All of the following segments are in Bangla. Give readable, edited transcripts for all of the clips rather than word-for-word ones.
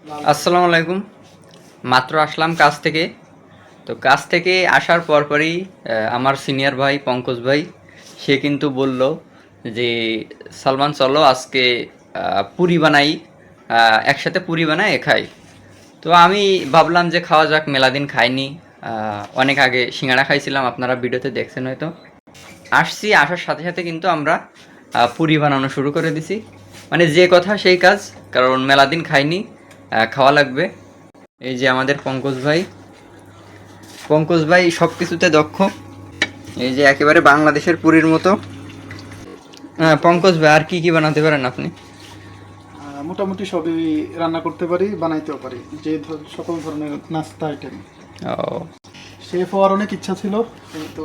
আসসালামু আলাইকুম। মাত্র আসলাম কাজ থেকে। তো কাজ থেকে আসার পরপরই আমার সিনিয়র ভাই পঙ্কজ ভাই সে কিন্তু বলল যে সালমান চলো আজকে পুরি বানাই, একসাথে পুরি বানাই খাই। তো আমি ভাবলাম যে খাওয়া যাক, মেলাদিন খাইনি। অনেক আগে সিঙ্গাড়া খাইছিলাম, আপনারা ভিডিওতে দেখছেন হয়তো। আসছি, আসার সাথে সাথে কিন্তু আমরা পুরি বানানো শুরু করে দিছি। মানে যে কথা সেই কাজ, কারণ মেলাদিন খাইনি, খাওয়া লাগবে। এই যে আমাদের পঙ্কজ ভাই, পঙ্কজ ভাই সব কিছুতে দক্ষ। এই যে একেবারে বাংলাদেশের পুরীর মতো। হ্যাঁ পঙ্কজ ভাই, আর কি কি বানাতে পারেন আপনি? মোটামুটি সবই রান্না করতে পারি, বানাইতেও পারি, যে সকল ধরনের নাস্তা আইটেম। ও, শেফ হওয়ার অনেক ইচ্ছা ছিল, কিন্তু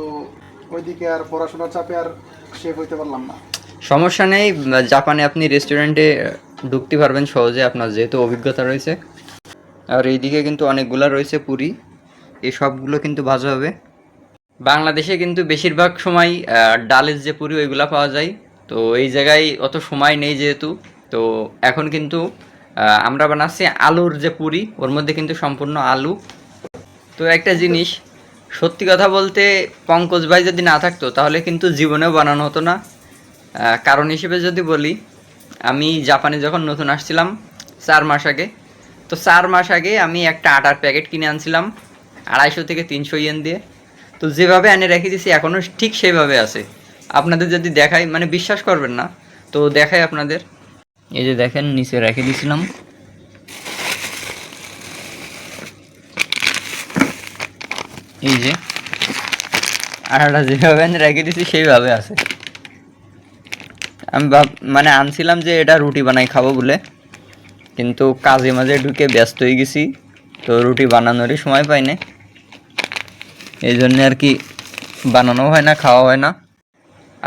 ওইদিকে আর পড়াশোনার চাপে আর শেফ হইতে পারলাম না। সমস্যা নেই, জাপানে আপনি রেস্টুরেন্টে ঢুকতে পারবেন সহজে, আপনার যেহেতু অভিজ্ঞতা রয়েছে। আর এইদিকে কিন্তু অনেকগুলা রয়েছে পুরি, এই সবগুলো কিন্তু ভাজা হবে। বাংলাদেশে কিন্তু বেশিরভাগ সময় ডালের যে পুরি ওইগুলা পাওয়া যায়। তো এই জায়গায় অত সময় নেই যেহেতু, তো এখন কিন্তু আমরা বানাচ্ছি আলুর যে পুরি, ওর মধ্যে কিন্তু সম্পূর্ণ আলু। তো একটা জিনিস, সত্যি কথা বলতে পঙ্কজ ভাই যদি না থাকতো তাহলে কিন্তু জীবনেও বানানো হতো না। কারণ হিসেবে যদি বলি, আমি জাপানে যখন নতুন আসছিলাম 4 মাস আগে, তো 4 মাস আগে আমি একটা আটার প্যাকেট কিনে আনছিলাম 250 থেকে 300 ইয়েন দিয়ে। তো যেভাবে এনে রেখে দিয়েছি এখনও ঠিক সেইভাবে আছে। আপনাদের যদি দেখাই, মানে বিশ্বাস করবেন না, তো দেখাই আপনাদের। এই যে দেখেন, নিচে রেখে দিয়েছিলাম। এই যে আটাটা যেভাবে এনে রেখে দিয়েছি সেইভাবে আছে। আমি মানে আনছিলাম যে এটা রুটি বানাই খাবো বলে, কিন্তু কাজে মাঝে ঢুকে ব্যস্ত হয়ে গেছি, তো রুটি বানানোরই সময় পাই না। এই জন্যে আর কি বানানো হয় না, খাওয়া হয় না।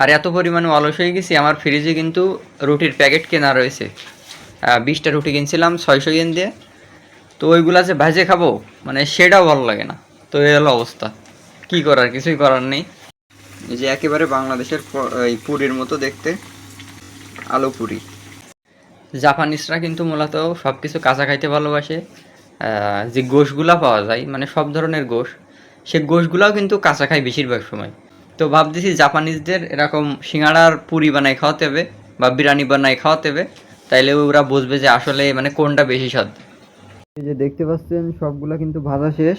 আর এত পরিমাণে অলস হয়ে গেছি, আমার ফ্রিজে কিন্তু রুটির প্যাকেট কেনা রয়েছে। 20টা রুটি কিনছিলাম 600 ইয়েন দিয়ে। তো ওইগুলা যে ভাজে খাবো, মানে সেটাও ভালো লাগে না। তো এই হলো অবস্থা, কি করার, কিছুই করার নেই। এই যে একেবারে বাংলাদেশের এই পুরীর মতো দেখতে, আলু পুরি। জাপানিজরা কিন্তু মূলত সব কিছু কাঁচা খাইতে ভালোবাসে। যে গোশগুলা পাওয়া যায়, মানে সব ধরনের গোশ, সে গোশগুলাও কিন্তু কাঁচা খায় বেশিরভাগ সময়। তো ভাবতেছি জাপানিজদের এরকম সিঙ্গাড়ার পুরি বানাই খাওয়াতে হবে, বা বিরিয়ানি বানাই খাওয়াতে হবে, তাইলে ওরা বুঝবে যে আসলে মানে কোনটা বেশি স্বাদ। এই যে দেখতে পাচ্ছেন সবগুলা কিন্তু ভাজা শেষ,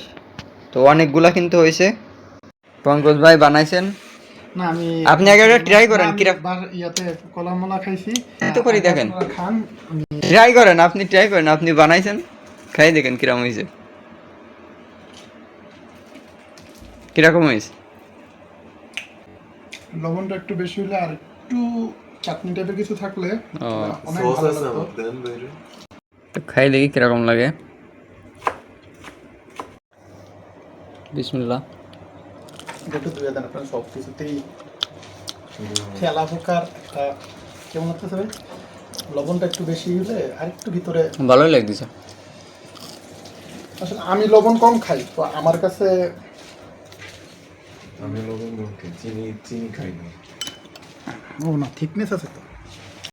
তো অনেকগুলা কিন্তু হয়েছে। পঙ্কজ ভাই বানাইছেন। না, আমি আপনি আগে ট্রাই করেন, আমি কিরা ইয়াতে কলামলা খাইছি। তো করি আগে দেখেন, আপনারা খান। ট্রাই করেন, আপনি ট্রাই করেন, আপনি বানাইছেন, খাই দেখেন কিরকম হয়েছে, কিরকম হয়েছে। লবণটা একটু বেশি হলে আর একটু চাটনি টাইপের কিছু থাকলে ও, অনেক ভালো লাগতো। তো খাই দেখি কিরকম লাগে। বিসমিল্লাহ। একটু ধুয়ে দেন, আপনার সব কিছুতেই খেলা পোকার একটা কেমন লাগতেছে ভাই? লবণটা একটু বেশি হলে আর একটু ভিতরে ভালোই লাগতেছে। আসলে আমি লবণ কম খাই, তো আমার কাছে আমি লবণ কম খাই, চিনি চিনি খাই না। ও না, থিকনেস আছে তো।